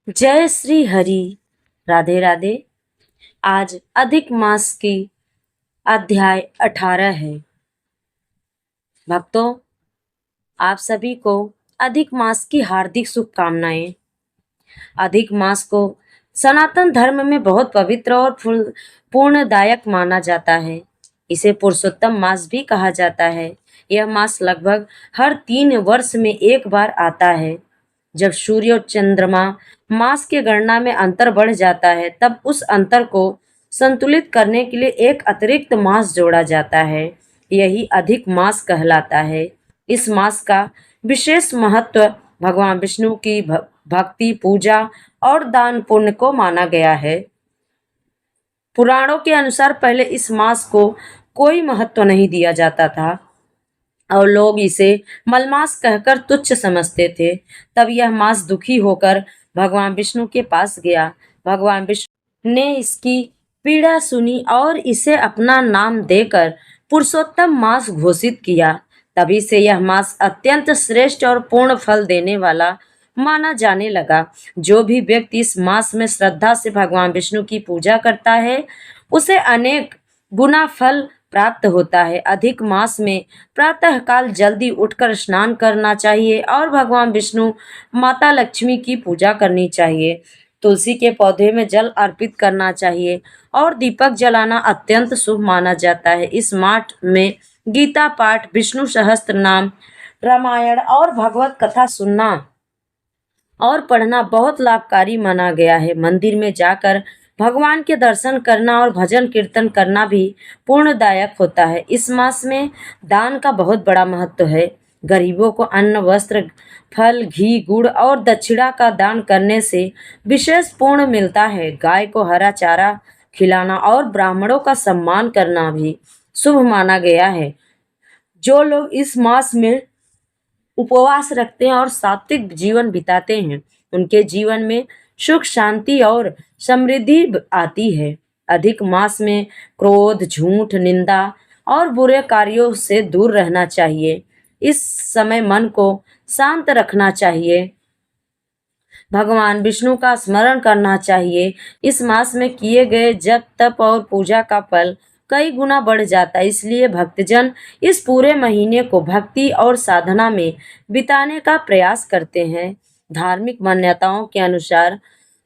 जय श्री हरि। राधे राधे। आज अधिक मास की अध्याय 18 है। भक्तों, आप सभी को अधिक मास की हार्दिक शुभकामनाएं। अधिक मास को सनातन धर्म में बहुत पवित्र और पूर्णदायक माना जाता है। इसे पुरुषोत्तम मास भी कहा जाता है। यह मास लगभग हर 3 वर्ष में एक बार आता है। जब सूर्य और चंद्रमा मास की गणना में अंतर बढ़ जाता है, तब उस अंतर को संतुलित करने के लिए एक अतिरिक्त मास जोड़ा जाता है। यही अधिक मास कहलाता है। इस मास का विशेष महत्व भगवान विष्णु की भक्ति, पूजा और दान पुण्य को माना गया है। पुराणों के अनुसार पहले इस मास को कोई महत्व नहीं दिया जाता था और लोग इसे मलमास कहकर तुच्छ समझते थे। तब यह मास दुखी होकर भगवान विष्णु के पास गया। भगवान विष्णु ने इसकी पीड़ा सुनी और इसे अपना नाम देकर पुरुषोत्तम मास घोषित किया। तभी से यह मास अत्यंत श्रेष्ठ और पूर्ण फल देने वाला माना जाने लगा। जो भी व्यक्ति इस मास में श्रद्धा से भगवान विष्णु की पूजा करता है, उसे अनेक गुना फल प्राप्त होता है। अधिक मास में प्रातःकाल जल्दी उठकर स्नान करना चाहिए और भगवान विष्णु, माता लक्ष्मी की पूजा करनी चाहिए। तुलसी के पौधे में जल अर्पित करना चाहिए और दीपक जलाना अत्यंत शुभ माना जाता है। इस मास में गीता पाठ, विष्णु सहस्त्र नाम, रामायण और भगवत कथा सुनना और पढ़ना बहुत लाभकारी माना गया है। मंदिर में जाकर भगवान के दर्शन करना और भजन कीर्तन करना भी पूर्णदायक होता है। इस मास में दान का बहुत बड़ा महत्व है। गरीबों को अन्न, वस्त्र, फल, घी, गुड़ और दक्षिणा का दान करने से विशेष पुण्य मिलता है। गाय को हरा चारा खिलाना और ब्राह्मणों का सम्मान करना भी शुभ माना गया है। जो लोग इस मास में उपवास रखते हैं और सात्विक जीवन बिताते हैं, उनके जीवन में सुख, शांति और समृद्धि आती है। अधिक मास में क्रोध, झूठ, निंदा और बुरे कार्यों से दूर रहना चाहिए। इस समय मन को शांत रखना चाहिए। भगवान विष्णु का स्मरण करना चाहिए। इस मास में किए गए जप, तप और पूजा का फल कई गुना बढ़ जाता है। इसलिए भक्तजन इस पूरे महीने को भक्ति और साधना में बिताने का प्रयास करते हैं। धार्मिक मान्यताओं के अनुसार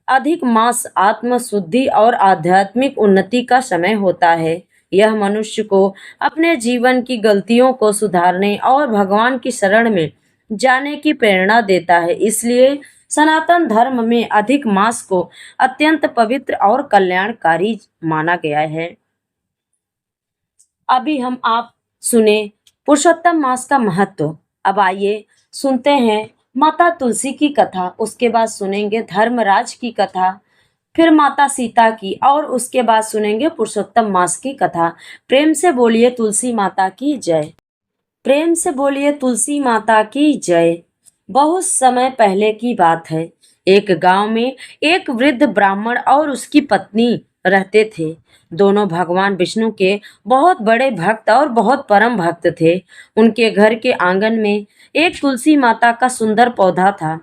अधिक मास आत्म शुद्धि और आध्यात्मिक उन्नति का समय होता है। यह मनुष्य को अपने जीवन की गलतियों को सुधारने और भगवान की शरण में जाने की प्रेरणा देता है। इसलिए सनातन धर्म में अधिक मास को अत्यंत पवित्र और कल्याणकारी माना गया है। अभी हम आप सुने पुरुषोत्तम मास का महत्व। अब आइए सुनते हैं माता तुलसी की कथा। उसके बाद सुनेंगे धर्मराज की कथा, फिर माता सीता की, और उसके बाद सुनेंगे पुरुषोत्तम मास की कथा। प्रेम से बोलिए तुलसी माता की जय। प्रेम से बोलिए तुलसी माता की जय। बहुत समय पहले की बात है। एक गांव में एक वृद्ध ब्राह्मण और उसकी पत्नी रहते थे। दोनों भगवान विष्णु के बहुत बड़े भक्त और बहुत परम भक्त थे। उनके घर के आंगन में एक तुलसी माता का सुंदर पौधा था।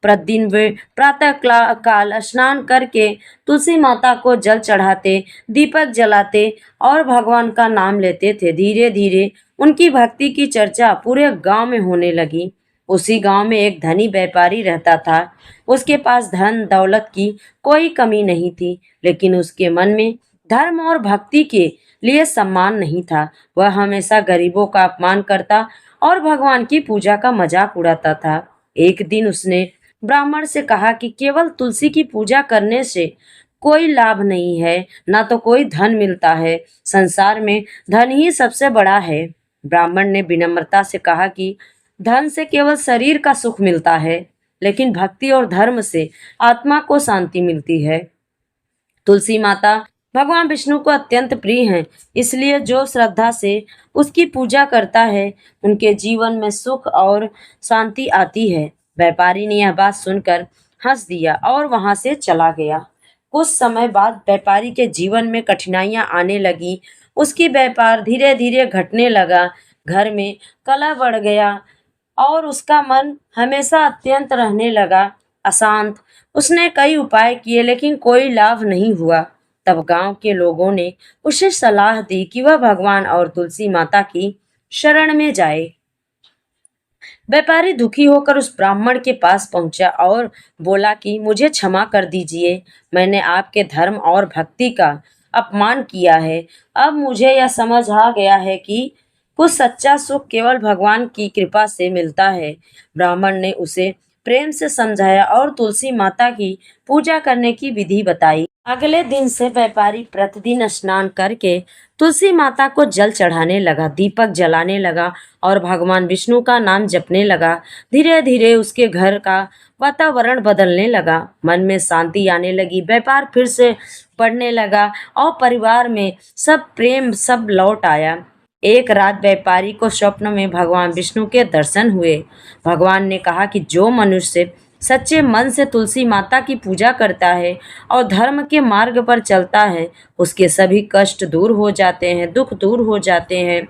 प्रतिदिन वे प्रातः काल स्नान करके तुलसी माता को जल चढ़ाते, दीपक जलाते और भगवान का नाम लेते थे। धीरे धीरे उनकी भक्ति की चर्चा पूरे गांव में होने लगी। उसी गांव में एक धनी व्यापारी रहता था। उसके पास धन दौलत की कोई कमी नहीं थी, लेकिन उसके मन में धर्म और भक्ति के लिए सम्मान नहीं था। वह हमेशा गरीबों का अपमान करता और भगवान की पूजा का मजाक उड़ाता था। एक दिन उसने ब्राह्मण से कहा कि केवल तुलसी की पूजा करने से कोई लाभ नहीं है, ना तो कोई धन मिलता है। संसार में धन ही सबसे बड़ा है। ब्राह्मण ने विनम्रता से कहा कि धन से केवल शरीर का सुख मिलता है, लेकिन भक्ति और धर्म से आत्मा को शांति मिलती है। तुलसी माता भगवान विष्णु को अत्यंत प्रिय हैं, इसलिए जो श्रद्धा से उसकी पूजा करता है, उनके जीवन में सुख और शांति आती है। व्यापारी ने यह बात सुनकर हंस दिया और वहां से चला गया। कुछ समय बाद व्यापारी के जीवन में कठिनाइयां आने लगी। उसकी व्यापार धीरे धीरे घटने लगा। घर में कलह बढ़ गया और उसका मन हमेशा अत्यंत रहने लगा, अशांत। उसने कई उपाय किए लेकिन कोई लाभ नहीं हुआ। तब गांव के लोगों ने उसे सलाह दी कि वह भगवान और तुलसी माता की शरण में जाए। व्यापारी दुखी होकर उस ब्राह्मण के पास पहुंचा और बोला कि मुझे क्षमा कर दीजिए, मैंने आपके धर्म और भक्ति का अपमान किया है। अब मुझे यह समझ आ गया है कि कुछ सच्चा सुख केवल भगवान की कृपा से मिलता है। ब्राह्मण ने उसे प्रेम से समझाया और तुलसी माता की पूजा करने की विधि बताई। अगले दिन से व्यापारी प्रतिदिन स्नान करके तुलसी माता को जल चढ़ाने लगा, दीपक जलाने लगा और भगवान विष्णु का नाम जपने लगा। धीरे धीरे उसके घर का वातावरण बदलने लगा, मन में शांति आने लगी, व्यापार फिर से बढ़ने लगा और परिवार में सब प्रेम सब लौट आया। एक रात व्यापारी को स्वप्न में भगवान विष्णु के दर्शन हुए। भगवान ने कहा कि जो मनुष्य सच्चे मन से तुलसी माता की पूजा करता है और धर्म के मार्ग पर चलता है, उसके सभी कष्ट दूर हो जाते हैं, दुख दूर हो जाते हैं।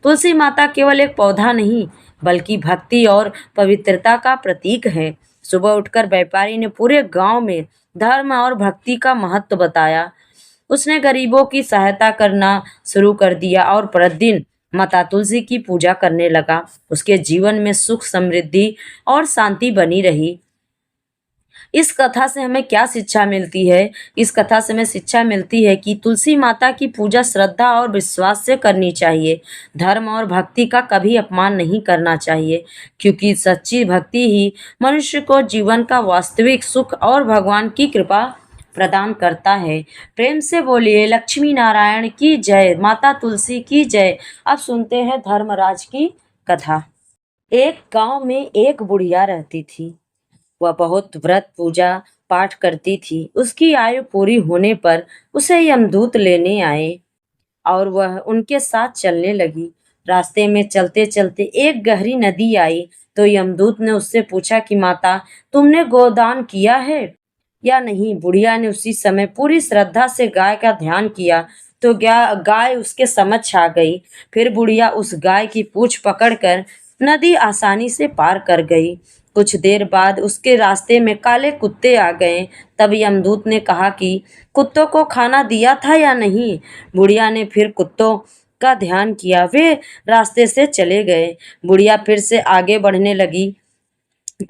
तुलसी माता केवल एक पौधा नहीं, बल्कि भक्ति और पवित्रता का प्रतीक है। सुबह उठकर व्यापारी ने पूरे गांव में धर्म और भक्ति का महत्व बताया। उसने गरीबों की सहायता करना शुरू कर दिया और प्रतिदिन माता तुलसी की पूजा करने लगा। उसके जीवन में सुख, समृद्धि और शांति बनी रही। इस कथा से हमें क्या शिक्षा मिलती है? इस कथा से हमें शिक्षा मिलती है कि तुलसी माता की पूजा श्रद्धा और विश्वास से करनी चाहिए। धर्म और भक्ति का कभी अपमान नहीं करना चाहिए, क्योंकि सच्ची भक्ति ही मनुष्य को जीवन का वास्तविक सुख और भगवान की कृपा प्रदान करता है। प्रेम से बोलिए लक्ष्मी नारायण की जय, माता तुलसी की जय। अब सुनते हैं धर्मराज की कथा। एक गांव में एक बुढ़िया रहती थी। वह बहुत व्रत पूजा पाठ करती थी। उसकी आयु पूरी होने पर उसे यमदूत लेने आए और वह उनके साथ चलने लगी। रास्ते में चलते चलते एक गहरी नदी आई तो यमदूत ने उससे पूछा कि माता, तुमने गोदान किया है या नहीं? बुढ़िया ने उसी समय पूरी श्रद्धा से गाय का ध्यान किया तो गाय उसके समक्ष आ गई। फिर बुढ़िया उस गाय की पूंछ पकड़कर नदी आसानी से पार कर गई। कुछ देर बाद उसके रास्ते में काले कुत्ते आ गए। तब यमदूत ने कहा कि कुत्तों को खाना दिया था या नहीं? बुढ़िया ने फिर कुत्तों का ध्यान किया, वे रास्ते से चले गए। बुढ़िया फिर से आगे बढ़ने लगी।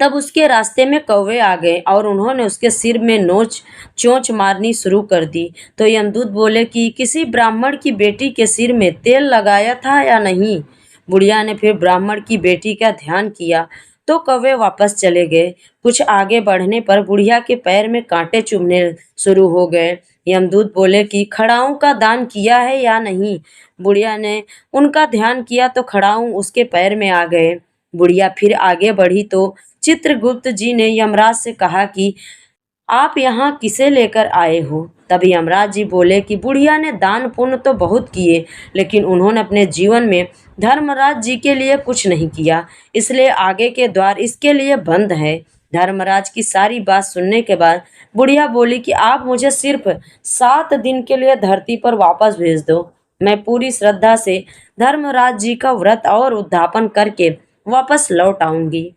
तब उसके रास्ते में कौवे आ गए और उन्होंने उसके सिर में नोच चोंच मारनी शुरू कर दी। तो यमदूत बोले कि किसी ब्राह्मण की बेटी के सिर में तेल लगाया था या नहीं? बुढ़िया ने फिर ब्राह्मण की बेटी का ध्यान किया तो कौवे वापस चले गए। कुछ आगे बढ़ने पर बुढ़िया के पैर में कांटे चुभने शुरू हो गए। यमदूत बोले कि खड़ाऊं का दान किया है या नहीं? बुढ़िया ने उनका ध्यान किया तो खड़ाऊं उसके पैर में आ गए। बुढ़िया फिर आगे बढ़ी तो चित्रगुप्त जी ने यमराज से कहा कि आप यहाँ किसे लेकर आए हो? तब यमराज जी बोले कि बुढ़िया ने दान पुण्य तो बहुत किए, लेकिन उन्होंने अपने जीवन में धर्मराज जी के लिए कुछ नहीं किया, इसलिए आगे के द्वार इसके लिए बंद है। धर्मराज की सारी बात सुनने के बाद बुढ़िया बोली कि आप मुझे सिर्फ 7 दिन के लिए धरती पर वापस भेज दो। मैं पूरी श्रद्धा से धर्मराज जी का व्रत और उद्यापन करके वापस लौट आऊंगी।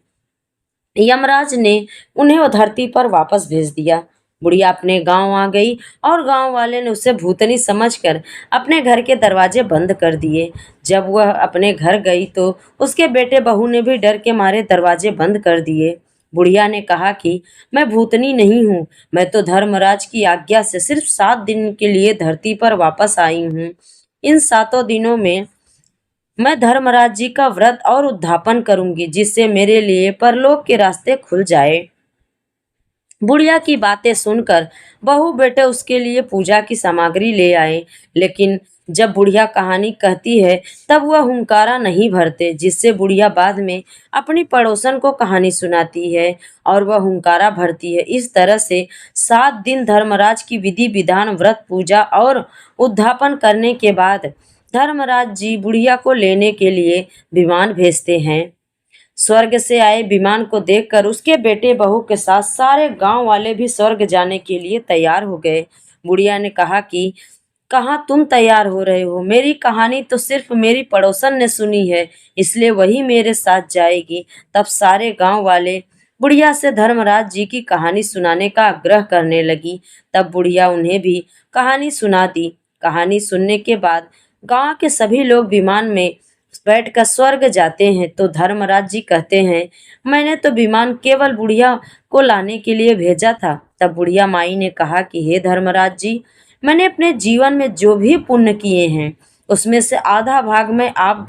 यमराज ने उन्हें वो धरती पर वापस भेज दिया। बुढ़िया अपने गांव आ गई और गांव वाले ने उसे भूतनी समझकर अपने घर के दरवाजे बंद कर दिए। जब वह अपने घर गई तो उसके बेटे बहू ने भी डर के मारे दरवाजे बंद कर दिए। बुढ़िया ने कहा कि मैं भूतनी नहीं हूँ, मैं तो धर्मराज की आज्ञा से सिर्फ 7 दिन के लिए धरती पर वापस आई हूँ। इन 7 दिनों में मैं धर्मराज जी का व्रत और उद्यापन करूंगी, जिससे मेरे लिए परलोक के रास्ते खुल जाए। बुढ़िया की बातें सुनकर बहू बेटे उसके लिए पूजा की सामग्री ले आए, लेकिन जब बुढ़िया कहानी कहती है तब वह हुंकारा नहीं भरते, जिससे बुढ़िया बाद में अपनी पड़ोसन को कहानी सुनाती है और वह हुंकारा भरती है। इस तरह से 7 दिन धर्मराज की विधि विधान, व्रत पूजा और उद्यापन करने के बाद धर्मराज जी बुढ़िया को लेने के लिए विमान भेजते हैं। स्वर्ग से आए विमान को देखकर उसके बेटे बहू के साथ सारे गांव वाले भी स्वर्ग जाने के लिए तैयार हो गए। बुढ़िया ने कहा कि कहाँ तुम तैयार हो रहे हो? मेरी कहानी तो सिर्फ मेरी पड़ोसन ने सुनी है, इसलिए वही मेरे साथ जाएगी। तब सारे गांव वाले बुढ़िया से धर्मराज जी की कहानी सुनाने का आग्रह करने लगी। तब बुढ़िया उन्हें भी कहानी सुना दी। कहानी सुनने के बाद गांव के सभी लोग विमान में बैठकर स्वर्ग जाते हैं तो धर्मराज जी कहते हैं, मैंने तो विमान केवल बुढ़िया को लाने के लिए भेजा था। तब बुढ़िया माई ने कहा कि हे धर्मराज जी, मैंने अपने जीवन में जो भी पुण्य किए हैं उसमें से आधा भाग मैं आप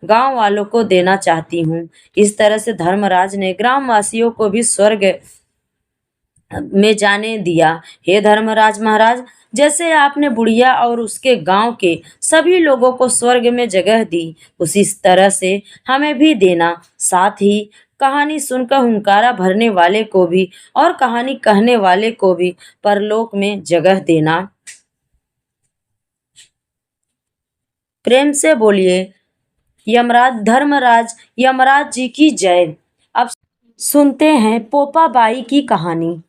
गांव वालों को देना चाहती हूँ। इस तरह से धर्मराज ने ग्रामवासियों को भी स्वर्ग में जाने दिया। हे धर्मराज महाराज, जैसे आपने बुढ़िया और उसके गांव के सभी लोगों को स्वर्ग में जगह दी, उसी तरह से हमें भी देना। साथ ही कहानी सुनकर हुंकारा भरने वाले को भी और कहानी कहने वाले को भी परलोक में जगह देना। प्रेम से बोलिए यमराज जी की जय। अब सुनते हैं पोपा बाई की कहानी।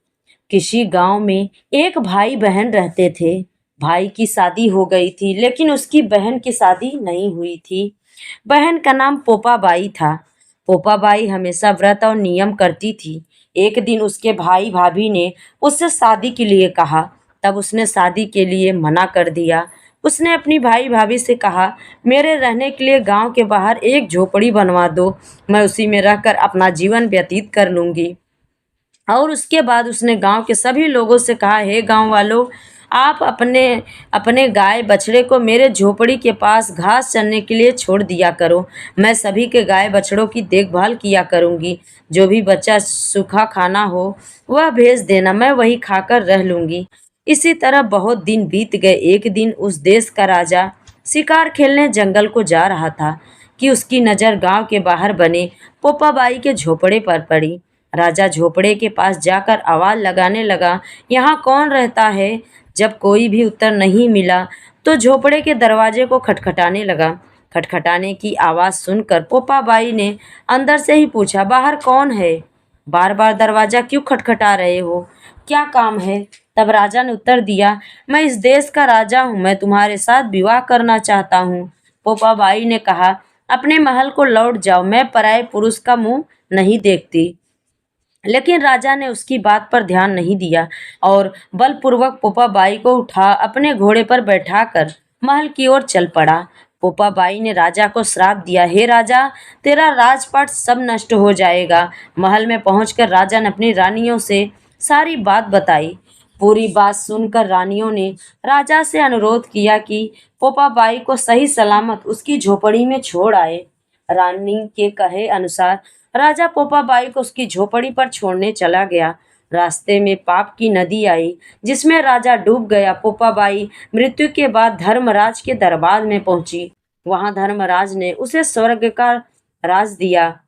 किसी गांव में एक भाई बहन रहते थे। भाई की शादी हो गई थी लेकिन उसकी बहन की शादी नहीं हुई थी। बहन का नाम पोपा बाई था। पोपा बाई हमेशा व्रत और नियम करती थी। एक दिन उसके भाई भाभी ने उससे शादी के लिए कहा। तब उसने शादी के लिए मना कर दिया। उसने अपनी भाई भाभी से कहा, मेरे रहने के लिए गांव के बाहर एक झोपड़ी बनवा दो, मैं उसी में रहकर अपना जीवन व्यतीत कर लूंगी। और उसके बाद उसने गांव के सभी लोगों से कहा, हे गांव वालों, आप अपने अपने गाय बछड़े को मेरे झोपड़ी के पास घास चरने के लिए छोड़ दिया करो। मैं सभी के गाय बछड़ों की देखभाल किया करूंगी। जो भी बच्चा सूखा खाना हो वह भेज देना, मैं वही खाकर रह लूंगी। इसी तरह बहुत दिन बीत गए। एक दिन उस देश का राजा शिकार खेलने जंगल को जा रहा था कि उसकी नज़र गांव के बाहर बने पोपाबाई के झोपड़े पर पड़ी। राजा झोपड़े के पास जाकर आवाज लगाने लगा, यहाँ कौन रहता है? जब कोई भी उत्तर नहीं मिला तो झोपड़े के दरवाजे को खटखटाने लगा। खटखटाने की आवाज सुनकर पोपाबाई ने अंदर से ही पूछा, बाहर कौन है? बार बार दरवाजा क्यों खटखटा रहे हो? क्या काम है? तब राजा ने उत्तर दिया, मैं इस देश का राजा हूँ, मैं तुम्हारे साथ विवाह करना चाहता हूँ। पोपाबाई ने कहा, अपने महल को लौट जाओ, मैं पराये पुरुष का मुंह नहीं देखती। लेकिन राजा ने उसकी बात पर ध्यान नहीं दिया और बलपूर्वक पोपाबाई को उठा अपने घोड़े पर बैठाकर महल की ओर चल पड़ा। पोपाबाई ने राजा को श्राप दिया, हे राजा, तेरा राजपाट सब नष्ट हो जाएगा। महल में पहुंचकर राजा ने अपनी रानियों से सारी बात बताई। पूरी बात सुनकर रानियों ने राजा से अनुरोध किया कि पोपाबाई को सही सलामत उसकी झोपड़ी में छोड़ आए। रानी के कहे अनुसार राजा पोपाबाई को उसकी झोपड़ी पर छोड़ने चला गया। रास्ते में पाप की नदी आई जिसमें राजा डूब गया। पोपाबाई मृत्यु के बाद धर्मराज के दरबार में पहुंची। वहां धर्मराज ने उसे स्वर्ग का राज दिया।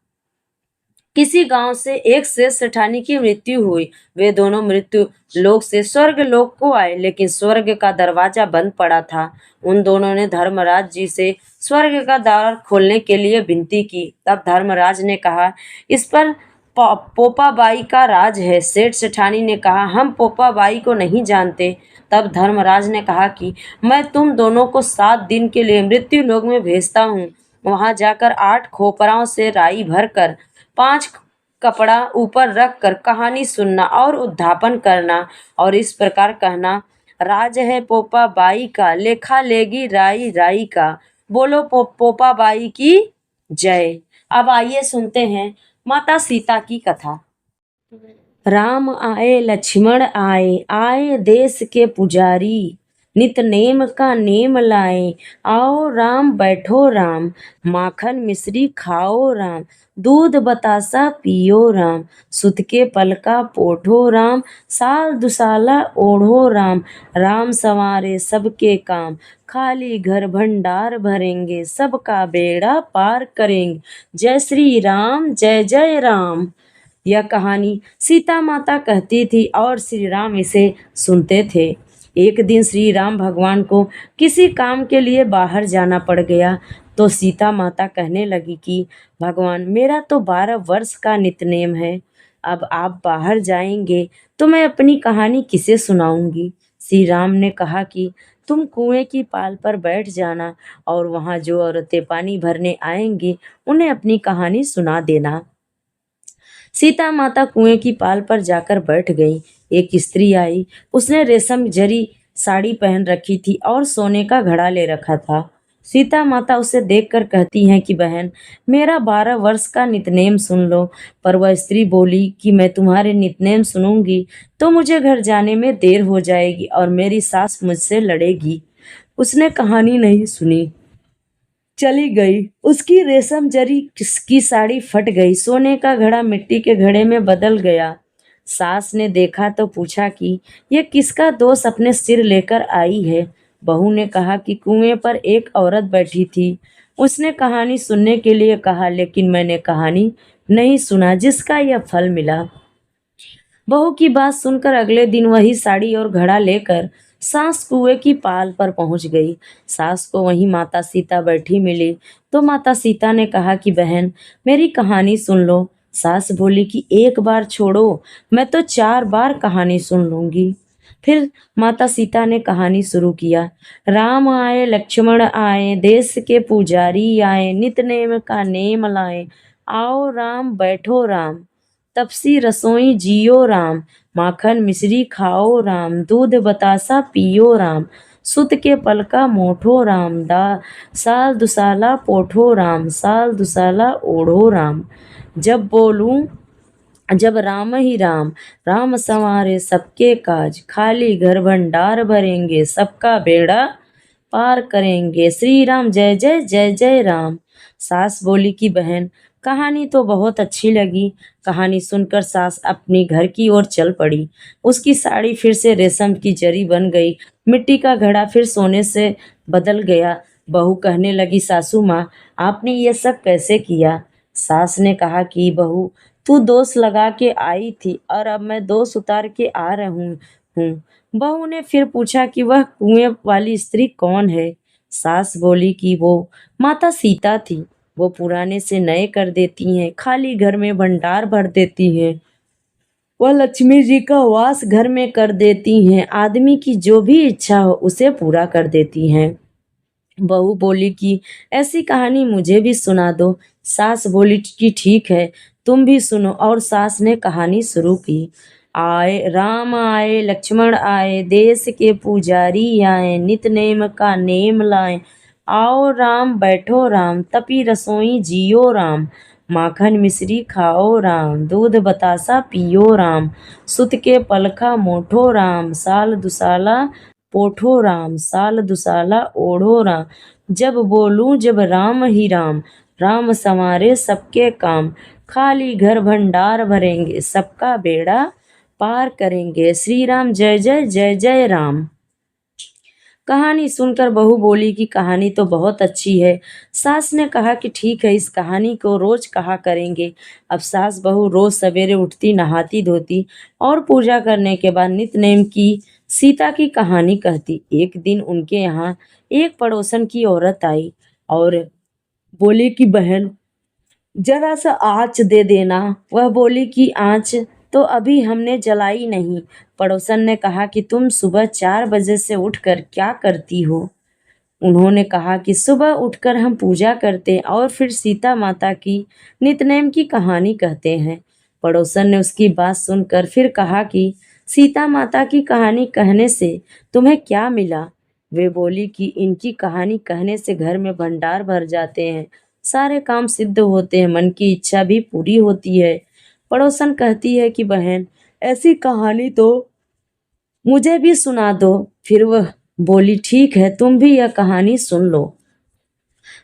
किसी गांव से एक श्रेष्ठ सेठानी की मृत्यु हुई। वे दोनों मृत्यु लोक से स्वर्ग लोक को आए लेकिन स्वर्ग का दरवाजा बंद पड़ा था। उन दोनों ने धर्मराज जी से स्वर्ग का द्वार खोलने के लिए विनती की। तब धर्मराज ने कहा, इस पर पोपाबाई का राज है। सेठ सेठानी ने कहा, हम पोपाबाई को नहीं जानते। तब धर्मराज ने कहा कि मैं तुम दोनों को 7 दिन के लिए मृत्यु लोक में भेजता हूँ। वहां जाकर 8 खोपराओं से राई भरकर 5 कपड़ा ऊपर रख कर कहानी सुनना और उद्धापन करना और इस प्रकार कहना, राज है पोपा बाई का, लेखा लेगी राई राई का। बोलो पोपा बाई की जय। अब आइए सुनते हैं माता सीता की कथा। राम आए लक्ष्मण आए, आए देश के पुजारी, नित नेम का नेम लाए, आओ राम बैठो राम, माखन मिश्री खाओ राम, दूध बतासा पियो राम, सुत के पलका पोठो राम, साल दुसाला ओढ़ो राम, राम संवारे सबके काम, खाली घर भंडार भरेंगे, सबका बेड़ा पार करेंगे, जय श्री राम जय जय राम। यह कहानी सीता माता कहती थी और श्री राम इसे सुनते थे। एक दिन श्री राम भगवान को किसी काम के लिए बाहर जाना पड़ गया तो सीता माता कहने लगी कि भगवान, मेरा तो 12 वर्ष का नित्यनेम है, अब आप बाहर जाएंगे तो मैं अपनी कहानी किसे सुनाऊंगी। श्री राम ने कहा कि तुम कुएं की पाल पर बैठ जाना और वहाँ जो औरतें पानी भरने आएंगी उन्हें अपनी कहानी सुना देना। सीता माता कुएं की पाल पर जाकर बैठ गई। एक स्त्री आई। उसने रेशम जरी साड़ी पहन रखी थी और सोने का घड़ा ले रखा था। सीता माता उसे देखकर कहती हैं कि बहन, मेरा 12 वर्ष का नितनेम सुन लो। पर वह स्त्री बोली कि मैं तुम्हारे नितनेम सुनूंगी तो मुझे घर जाने में देर हो जाएगी और मेरी सास मुझसे लड़ेगी। उसने कहानी नहीं सुनी, चली गई। उसकी रेशम जरी की साड़ी फट गई, सोने का घड़ा मिट्टी के घड़े में बदल गया। सास ने देखा तो पूछा कि यह किसका दोष अपने सिर लेकर आई है। बहू ने कहा कि कुएं पर एक औरत बैठी थी। उसने कहानी सुनने के लिए कहा, लेकिन मैंने कहानी नहीं सुना जिसका यह फल मिला। बहू की बात सुनकर अगले दिन वही साड़ी और घड़ा लेकर सास कुएं की पाल पर पहुंच गई। सास को वहीं माता सीता बैठी मिली तो माता सीता ने कहा कि बहन, मेरी कहानी सुन लो। सास बोली कि एक बार छोड़ो, मैं तो 4 बार कहानी सुन लूंगी। फिर माता सीता ने कहानी शुरू किया। राम आए लक्ष्मण आए, देश के पुजारी आए, नित नेम का नेम लाए। आओ राम बैठो राम, तपसी रसोई जियो राम। माखन मिश्री खाओ राम, दूध बतासा पियो राम। सुत के पलका मोठो राम, दा साल दुसाला पोठो राम, साल दुसाला ओढ़ो राम। जब बोलूं जब राम ही राम, राम संवारे सबके काज। खाली घर भंडार भरेंगे, सबका बेड़ा पार करेंगे। श्री राम जय जय जय जय राम। सास बोली कि बहन, कहानी तो बहुत अच्छी लगी। कहानी सुनकर सास अपनी घर की ओर चल पड़ी। उसकी साड़ी फिर से रेशम की जरी बन गई, मिट्टी का घड़ा फिर सोने से बदल गया। बहू कहने लगी, सासू माँ, आपने ये सब कैसे किया। सास ने कहा कि बहू, तू दोष लगा के आई थी और अब मैं दोष उतार के आ रहा हूँ। बहू ने फिर पूछा कि वह कुएं वाली स्त्री कौन है। सास बोली कि वो माता सीता थी। वो पुराने से नए कर देती हैं, खाली घर में भंडार भर देती हैं। वह लक्ष्मी जी का वास घर में कर देती हैं। आदमी की जो भी इच्छा हो उसे पूरा कर देती हैं। बहू बोली कि ऐसी कहानी मुझे भी सुना दो। सास बोली कि ठीक है, तुम भी सुनो। और सास ने कहानी शुरू की। आए राम आए लक्ष्मण आए, देश के पुजारी आए, नित नेम का नेम लाए। आओ राम बैठो राम, तपी रसोई जियो राम। माखन मिश्री खाओ राम, दूध बतासा पियो राम। सुत के पलखा मोठो राम, साल दुसाला पोठो राम, साल दुसाला ओढ़ो राम। जब बोलूं जब राम ही राम, राम संवारे सबके काम। खाली घर भंडार भरेंगे, सबका बेड़ा पार करेंगे। श्री राम जय जय जय जय राम। कहानी सुनकर बहू बोली कि कहानी तो बहुत अच्छी है। सास ने कहा कि ठीक है, इस कहानी को रोज कहा करेंगे। अब सास बहू रोज सवेरे उठती, नहाती धोती और पूजा करने के बाद नित्य की सीता की कहानी कहती। एक दिन उनके यहाँ एक पड़ोसन की औरत आई और बोली कि बहन, जरा सा आँच दे देना। वह बोली कि आँच तो अभी हमने जलाई नहीं। पड़ोसन ने कहा कि तुम सुबह 4 बजे से उठकर क्या करती हो। उन्होंने कहा कि सुबह उठकर हम पूजा करते और फिर सीता माता की नितनेम की कहानी कहते हैं। पड़ोसन ने उसकी बात सुनकर फिर कहा कि सीता माता की कहानी कहने से तुम्हें क्या मिला। वे बोली कि इनकी कहानी कहने से घर में भंडार भर जाते हैं, सारे काम सिद्ध होते हैं, मन की इच्छा भी पूरी होती है। पड़ोसन कहती है कि बहन, ऐसी कहानी तो मुझे भी सुना दो। फिर वह बोली, ठीक है, तुम भी यह कहानी सुन लो।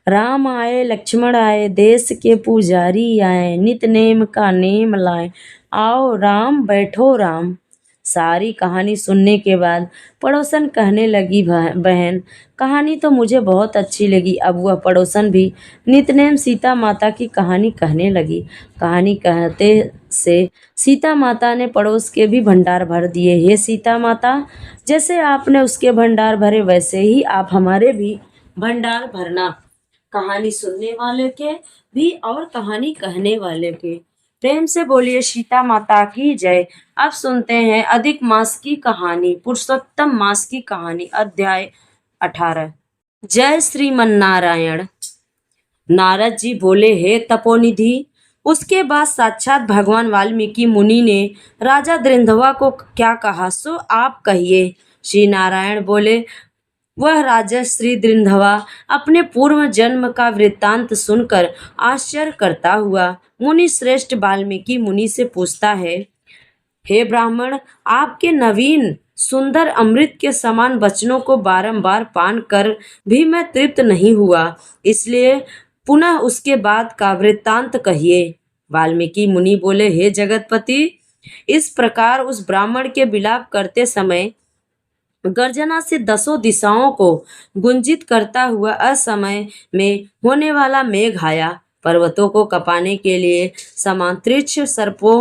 राम आए लक्ष्मण आए, देश के पुजारी आए, नित नेम का नेम लाए। आओ राम बैठो राम। सारी कहानी सुनने के बाद पड़ोसन कहने लगी, बहन, कहानी तो मुझे बहुत अच्छी लगी। अब वह पड़ोसन भी नितनेम सीता माता की कहानी कहने लगी। कहानी कहते से सीता माता ने पड़ोस के भी भंडार भर दिए। हे सीता माता, जैसे आपने उसके भंडार भरे वैसे ही आप हमारे भी भंडार भरना, कहानी सुनने वाले के भी और कहानी कहने वाले के। प्रेम से बोलिए सीता माता की जय। अब सुनते हैं अधिक मास की कहानी, पुरुषोत्तम मास की कहानी, अध्याय 18। जय श्रीमन नारायण। नारद जी बोले, हे तपोनिधि, उसके बाद साक्षात भगवान वाल्मीकि मुनि ने राजा दृंधवा को क्या कहा, सो आप कहिए। श्री नारायण बोले, वह राजा श्री दृंधवा अपने पूर्व जन्म का वृत्तांत सुनकर आश्चर्य करता हुआ मुनि श्रेष्ठ वाल्मीकि मुनि से पूछता है, हे ब्राह्मण, आपके नवीन सुंदर अमृत के समान वचनों को बारंबार पान कर भी मैं तृप्त नहीं हुआ, इसलिए पुनः उसके बाद का वृत्तांत कहिए। वाल्मीकि मुनि बोले, हे जगतपति, इस प्रकार उस ब्राह्मण के विलाप करते समय गर्जना से दसों दिशाओं को गुंजित करता हुआ असमय में होने वाला मेघ आया। पर्वतों को कपाने के लिए समांतरिक्ष सर्पों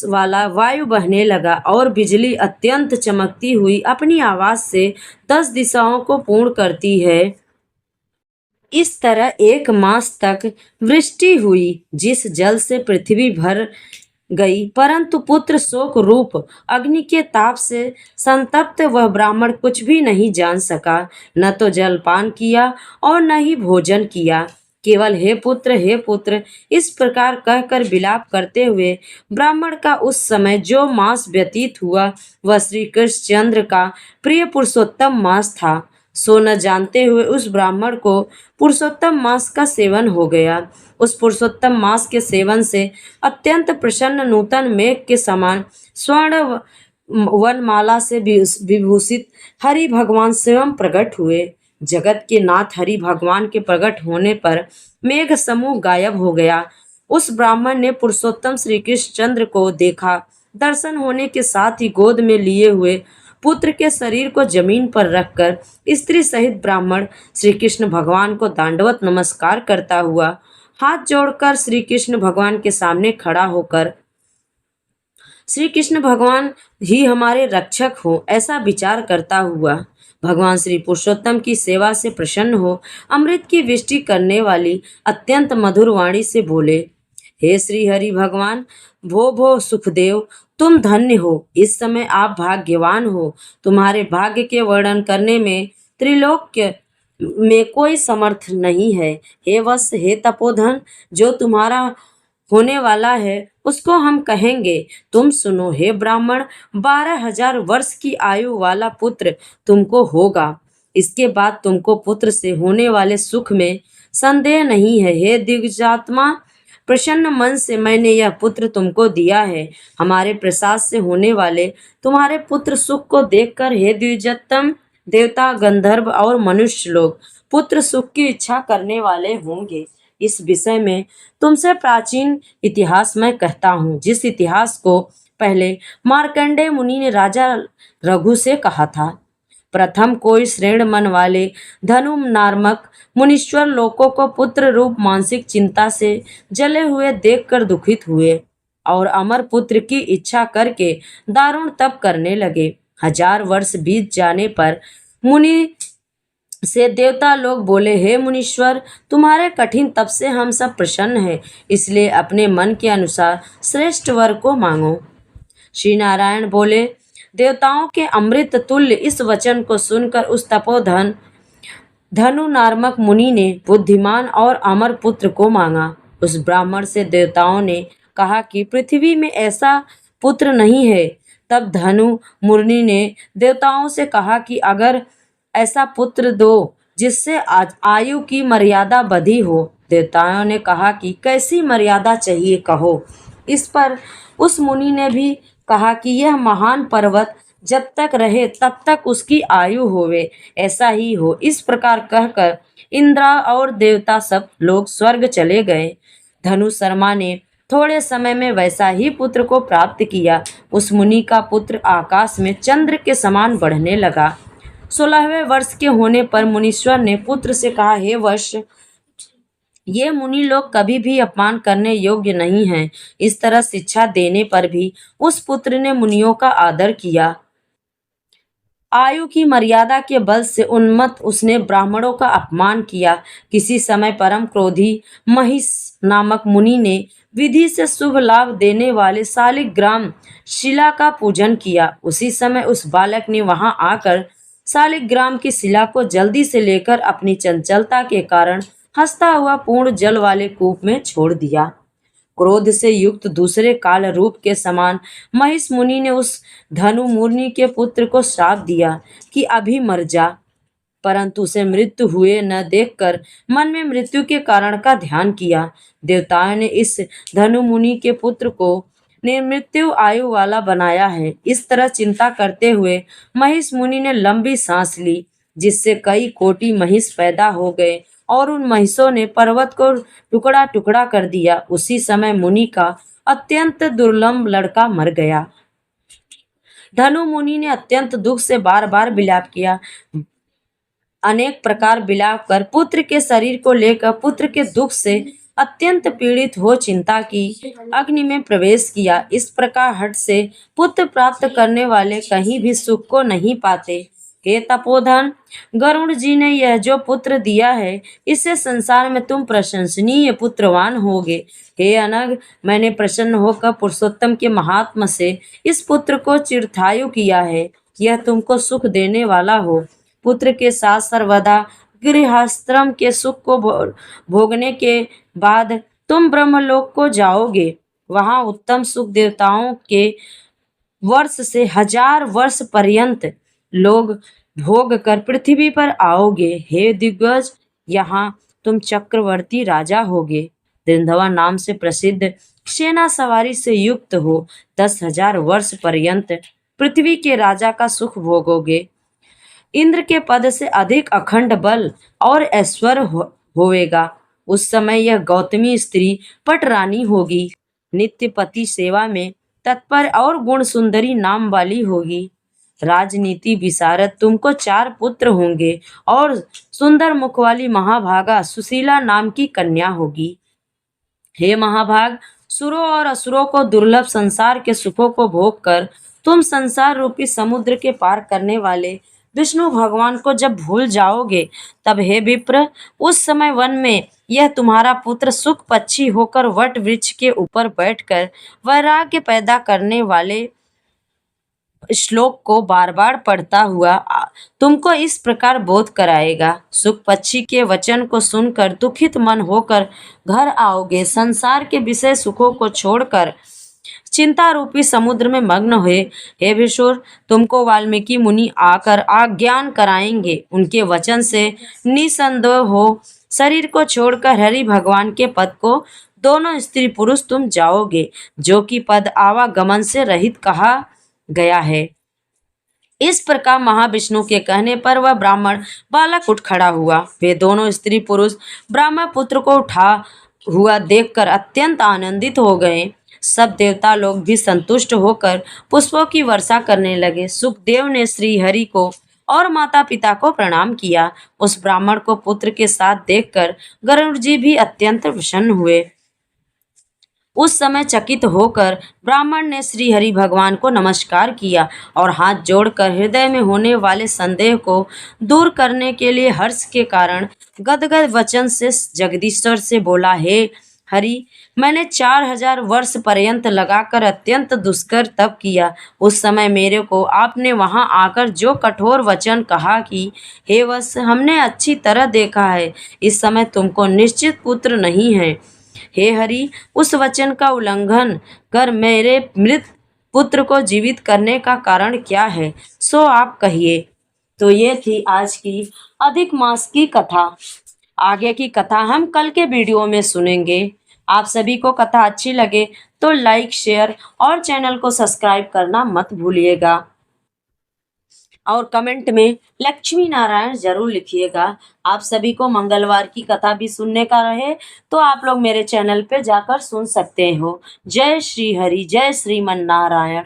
वाला वायु बहने लगा और बिजली अत्यंत चमकती हुई अपनी आवाज से 10 दिशाओं को पूर्ण करती है। इस तरह 1 मास तक वृष्टि हुई, जिस जल से पृथ्वी भर गई, परंतु पुत्र शोक रूप अग्नि के ताप से संतप्त वह ब्राह्मण कुछ भी नहीं जान सका, न तो जलपान किया और न ही भोजन किया। केवल हे पुत्र इस प्रकार कहकर विलाप करते हुए ब्राह्मण का उस समय जो मास व्यतीत हुआ वह श्री कृष्ण चंद्र का प्रिय पुरुषोत्तम मास था। सो न जानते हुए उस ब्राह्मण को पुरुषोत्तम मास का सेवन हो गया। उस पुरुषोत्तम मास के सेवन से अत्यंत प्रसन्न नूतन मेघ के समान स्वर्ण वनमाला से विभूषित हरि भगवान स्वयं प्रकट हुए। जगत के नाथ हरि भगवान के प्रकट होने पर मेघ समूह गायब हो गया। उस ब्राह्मण ने पुरुषोत्तम श्री कृष्ण चंद्र को देखा। दर्शन होने के साथ ही गोद में लिए हुए पुत्र के शरीर को जमीन पर रखकर स्त्री सहित ब्राह्मण श्री कृष्ण भगवान को दंडवत नमस्कार करता हुआ हाथ जोड़कर श्री कृष्ण भगवान के सामने खड़ा होकर, श्री कृष्ण भगवान ही हमारे रक्षक हो, ऐसा विचार करता हुआ भगवान श्री पुरुषोत्तम की सेवा से प्रसन्न हो अमृत की वृष्टि करने वाली अत्यंत मधुर वाणी से बोले, हे श्री हरि भगवान, भो सुखदेव, तुम धन्य हो। इस समय आप भाग्यवान हो। तुम्हारे भाग्य के वर्णन करने में त्रिलोक्य में कोई समर्थ नहीं है। हे वत्स, हे तपोधन, जो तुम्हारा होने वाला है उसको हम कहेंगे। तुम सुनो हे ब्राह्मण, 12,000 वर्ष की आयु वाला पुत्र तुमको होगा। इसके बाद तुमको पुत्र से होने वाले सुख में संदेह नहीं है। हे दिग्जात्मा, प्रसन्न मन से मैंने यह पुत्र तुमको दिया है। हमारे प्रसाद से होने वाले तुम्हारे पुत्र सुख को देखकर हे द्विजोत्तम, देवता, गंधर्व और मनुष्य लोग पुत्र सुख की इच्छा करने वाले होंगे। इस विषय में तुमसे प्राचीन इतिहास मैं कहता हूँ, जिस इतिहास को पहले मार्कंडेय मुनि ने राजा रघु से कहा था। प्रथम कोई श्रेण मन वाले धनु नामक मुनीश्वर लोगों को पुत्र रूप मानसिक चिंता से जले हुए देखकर दुखित हुए और अमर पुत्र की इच्छा करके दारुण तप करने लगे। 1000 वर्ष बीत जाने पर मुनि से देवता लोग बोले, हे मुनीश्वर, तुम्हारे कठिन तप से हम सब प्रसन्न हैं, इसलिए अपने मन के अनुसार श्रेष्ठ वर को मांगो। श्री नारायण बोले, देवताओं के अमृत तुल्य इस वचन को सुनकर उस तपोधन धनु नामक मुनि ने बुद्धिमान और अमर पुत्र को मांगा। उस ब्राह्मण से देवताओं ने कहा कि पृथ्वी में ऐसा पुत्र नहीं है। तब धनु मुनि ने देवताओं से कहा कि अगर ऐसा पुत्र दो जिससे आयु की मर्यादा बधी हो। देवताओं ने कहा कि कैसी मर्यादा चाहिए, कहो। इस पर उस मुनि ने भी कहा कि यह महान पर्वत जब तक रहे तब तक उसकी आयु होवे, ऐसा ही हो। इस प्रकार कहकर इंद्र और देवता सब लोग स्वर्ग चले गए। धनु शर्मा ने थोड़े समय में वैसा ही पुत्र को प्राप्त किया। उस मुनि का पुत्र आकाश में चंद्र के समान बढ़ने लगा। 16वें वर्ष के होने पर मुनीश्वर ने पुत्र से कहा, हे वत्स, ये मुनि लोग कभी भी अपमान करने योग्य नहीं हैं। इस तरह शिक्षा देने पर भी उस पुत्र ने मुनियों का आदर किया। आयु की मर्यादा के बल से उन्मत्त उसने ब्राह्मणों का अपमान किया। किसी समय परम क्रोधी महिष नामक मुनि ने विधि से शुभ लाभ देने वाले शालिग्राम शिला का पूजन किया। उसी समय उस बालक ने वहां आकर शालिग्राम की शिला को जल्दी से लेकर अपनी चंचलता के कारण हंसता हुआ पूर्ण जल वाले कूप में छोड़ दिया। क्रोध से युक्त दूसरे काल रूप के समान महिष मुनि ने उस धनु मुनि के पुत्र को श्राप दिया कि अभी मर जा, परंतु उसे मृत्यु हुए न देखकर मन में मृत्यु के कारण का ध्यान किया। देवताओं ने इस धनु मुनि के पुत्र को निर्मृत्यु आयु वाला बनाया है। इस तरह चिंता करते हुए महिष मुनि ने लंबी सांस ली, जिससे कई कोटि महिष पैदा हो गए और उन महिषों ने पर्वत को टुकड़ा टुकड़ा कर दिया। उसी समय मुनि का अत्यंत दुर्लभ लड़का मर गया। धनु मुनि ने अत्यंत दुख से बार बार विलाप किया। अनेक प्रकार विलाप कर पुत्र के शरीर को लेकर पुत्र के दुख से अत्यंत पीड़ित हो चिंता की अग्नि में प्रवेश किया। इस प्रकार हठ से पुत्र प्राप्त करने वाले कहीं भी सुख को नहीं पाते। हे तपोधन, गरुड़ जी ने यह जो पुत्र दिया है, इससे संसार में तुम प्रशंसनीय पुत्रवान होगे। हे अनग, मैंने प्रसन्न होकर पुरुषोत्तम के महात्मा से इस पुत्र को चिरस्थायु किया है। यह तुमको सुख देने वाला हो। पुत्र के साथ सर्वदा गृहस्थाश्रम के सुख को भोगने के बाद तुम ब्रह्मलोक को जाओगे। वहां उत्तम सुख देवताओं के वर्ष से 1000 वर्ष पर्यंत लोग भोग कर पृथ्वी पर आओगे। हे दिग्गज, यहाँ तुम चक्रवर्ती राजा होगे। दृंधवा नाम से प्रसिद्ध सेना सवारी से युक्त हो 10,000 वर्ष पर्यंत पृथ्वी के राजा का सुख भोगोगे। इंद्र के पद से अधिक अखंड बल और ऐश्वर्य होवेगा। उस समय यह गौतमी स्त्री पटरानी होगी, नित्य पति सेवा में तत्पर और गुण सुंदरी नाम वाली होगी। राजनीति विशारद तुमको 4 पुत्र होंगे और सुंदर मुख वाली महाभागा सुशीला नाम की कन्या होगी। हे महाभाग, सुरों और असुरों को दुर्लभ संसार के सुखों को भोग कर तुम संसार रूपी समुद्र के पार करने वाले विष्णु भगवान को जब भूल जाओगे, तब हे विप्र, उस समय वन में यह तुम्हारा पुत्र सुख पक्षी होकर वट वृक्ष के ऊपर बैठकर वैराग्य पैदा करने वाले श्लोक को बार बार पढ़ता हुआ तुमको इस प्रकार बोध कराएगा। सुख पक्षी के वचन को सुनकर दुखित मन होकर घर आओगे। संसार के विषय सुखों को छोड़कर चिंता रूपी समुद्र में मग्न हुए। हे विशुर, तुमको वाल्मीकि मुनि आकर आज्ञान कराएंगे। उनके वचन से निसंदेह हो शरीर को छोड़कर हरि भगवान के पद को दोनों स्त्री पुरुष तुम जाओगे, जो कि पद आवागमन से रहित कहा गया है। इस प्रकार महाविष्णु के कहने पर वह ब्राह्मण बालक उठ खड़ा हुआ। वे दोनों स्त्री पुरुष ब्राह्मण पुत्र को उठा हुआ देखकर अत्यंत आनंदित हो गए। सब देवता लोग भी संतुष्ट होकर पुष्पों की वर्षा करने लगे। सुखदेव ने श्री हरि को और माता पिता को प्रणाम किया। उस ब्राह्मण को पुत्र के साथ देखकर गरुड़ जी भी अत्यंत प्रसन्न हुए। उस समय चकित होकर ब्राह्मण ने श्री हरि भगवान को नमस्कार किया और हाथ जोड़कर हृदय में होने वाले संदेह को दूर करने के लिए हर्ष के कारण गदगद वचन से जगदीश्वर से बोला, हे हरि, मैंने 4000 वर्ष पर्यंत लगाकर अत्यंत दुष्कर तप किया। उस समय मेरे को आपने वहां आकर जो कठोर वचन कहा कि हे वत्स, हमने अच्छी तरह देखा है, इस समय तुमको निश्चित पुत्र नहीं है। हे हरि, उस वचन का उल्लंघन कर मेरे मृत पुत्र को जीवित करने का कारण क्या है, सो आप कहिए। तो ये थी आज की अधिक मास की कथा। आगे की कथा हम कल के वीडियो में सुनेंगे। आप सभी को कथा अच्छी लगे तो लाइक, शेयर और चैनल को सब्सक्राइब करना मत भूलिएगा और कमेंट में लक्ष्मी नारायण जरूर लिखिएगा। आप सभी को मंगलवार की कथा भी सुनने का रहे तो आप लोग मेरे चैनल पे जाकर सुन सकते हो। जय श्री हरि, जय श्रीमन नारायण।